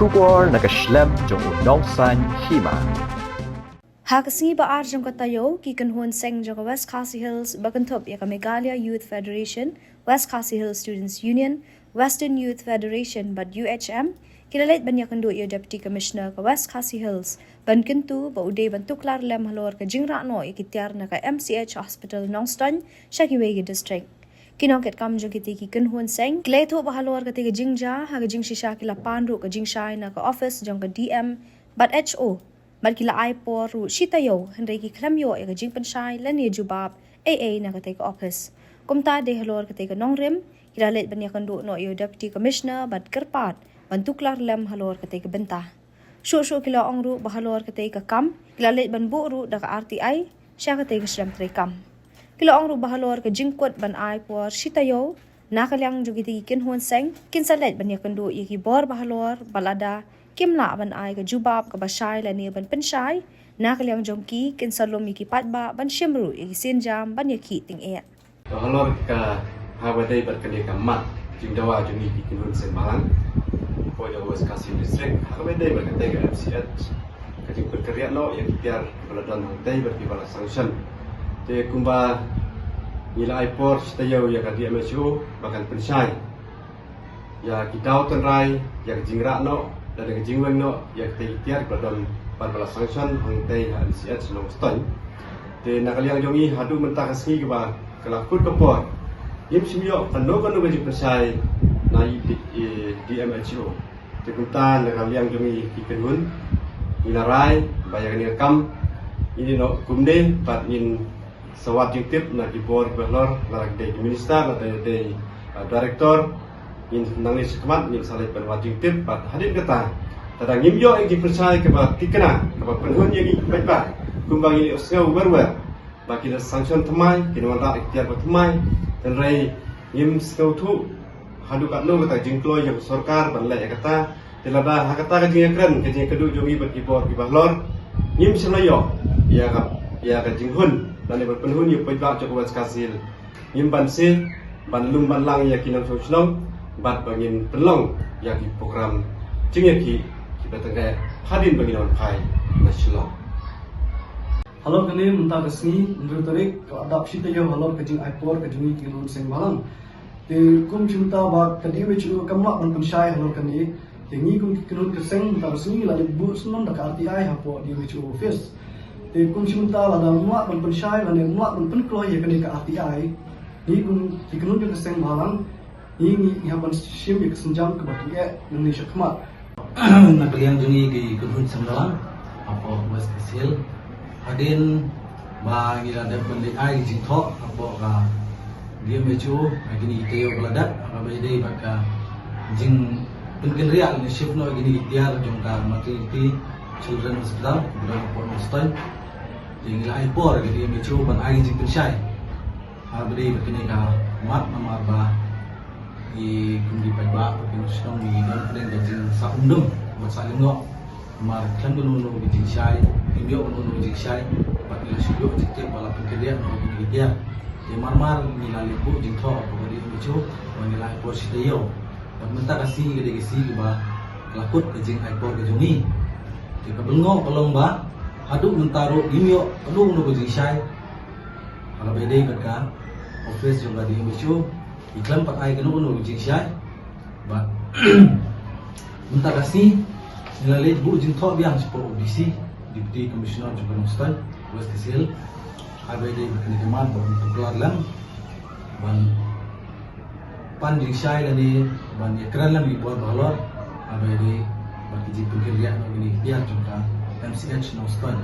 Shubor nakaslem jong unongsan hima. Hakasngi ba arjong katayo kikanhon seng jong West Khasi Hills bagantop ya Meghalaya Youth Federation, West Khasi Hills Students Union, Western Youth Federation but UHM kilalit ban yakando ya Deputy Commissioner ka West Khasi Hills ban kentu ba uday ban tuklar lem halor ka jingra no ikityar na ka MCH Hospital Nongstan Shakiwegi District. Kinongket kam jong kiti kikanhon seng kleto ba halor ka tiga jingja haga jing shisha kila panru ka jing shai na ka office jong ka DM but HO bal kila ay por ru shitayo henry ki klamyo e jing panshai lan ye jubab AA na ka ka office kumta de halor ka ka nongrim kila let ban yakando no yo Deputy Commissioner but kerpat bantuklar lem halor ka ka benta shu kila ongru ba halor ka ka kam kila let ban bu ru da ka RTI sya ka shram tre kam kila ongru ba halor ka jingkot ban ay por shitayo nakalyang jugiti kinhon seng kinsalet ban yakando yiki bor ba halor balada kimla ban ay ka jubab ka bashay la ni ban penshai nakalyang jongki kinsalom yiki patba ban shimru yiki sinjam ban yaki ting e halor ka habadai berkali ka mat jingdawa jungi kinhon seng malang po ya West Khasi District habadai berkali ka MCH ka jing berkarya lo yang tiar baladan hantai berkibala sanction te kumba nila aipor stayo ya ka DMHO bahkan penshai ya kitau tenrai ya jingra no dan dengan jingweng no ya tiar baladan bala sanction hantai MCH no ston te nakaliang jongi hadu mentah kasni ba kelakut kepor yim simyo kano gaji penshai na DMHO te kunta nakaliang jongi kikenun inarai bayang kam ini no kumde pat in sawat jingtip na dibor behlor na de minister na de director in nangis kemat in salai penwat jingtip pat hadin kata tadang ngimyo yang dipercaya ke ba tikena ke ba penhun yang baik ba kumbang ini osngau berwer bagi sanction temai kinwan ra ikhtiar ba temai dan rai ngim skau tu hadu kat no kata jingklo yang sarkar ban le kata telada hakata ka jingkren ke jing kedu jongi berkibor di bahlor ngim selayo ya ka jinghun dan ibu penhun yang pejak West Khasi ngim ban se ban lum ban lang ya kinam sochnong bat bangin pelong ya ki program jingeki kita tengah hadin bagi non pai nasional. Halo kini mentah kesini menurut tarik adapsi tayo halo kajing aipor kajing kilun seng malang. Di kum cinta bak kadi wecu kamlak ban pensyai halo kini tingi kum kilun keseng mentah kesini lalu bu senang dak RTI hapo di wecu office. Di kum cinta lada muak ban pensyai lalu muak ban penkloy ya kini ke RTI. Ni kum kilun keseng malang ini haban sim ya kesenjang ke batu Indonesia kemat. Nakaliang jungi ki kunhun samdalang apo West Khasi Hills hadin ba gila da bandi ai jingtho apo ka DMHO agini itayo baladat apa dei baka jing pengen ria ni shift no agini tiar jongka maternity children hospital bulan apo nostan jing lai por agini DMHO ban ai jing pensyai apa dei bakini ka mat namar ba di kundi pajak pensiun di dan jing sa undung buat saling no mar kan dulu no bijing syai indio no bijing syai pat la shulo jikte bala pekerja no dia di mar ni la lipu jing tho ko di bicho ni la pos deyo dan menta kasih gede gesi ba lakut ke jing ai por ke jungi di ka belngo kolong ba hadu mentaro indio adu no bijing syai kalau bede ka office juga di bicho iklan pak ai kanu no jing syai ba menta kasih nilai bu jing tho biang sport ODC Deputy Commissioner juga Nostan West Khasi Hills abai dei bakani kemat untuk keluar lam ban pan jing syai lani ban yakran lam di buat balor abai dei bagi jing pekerja ini dia juga MCH Nostan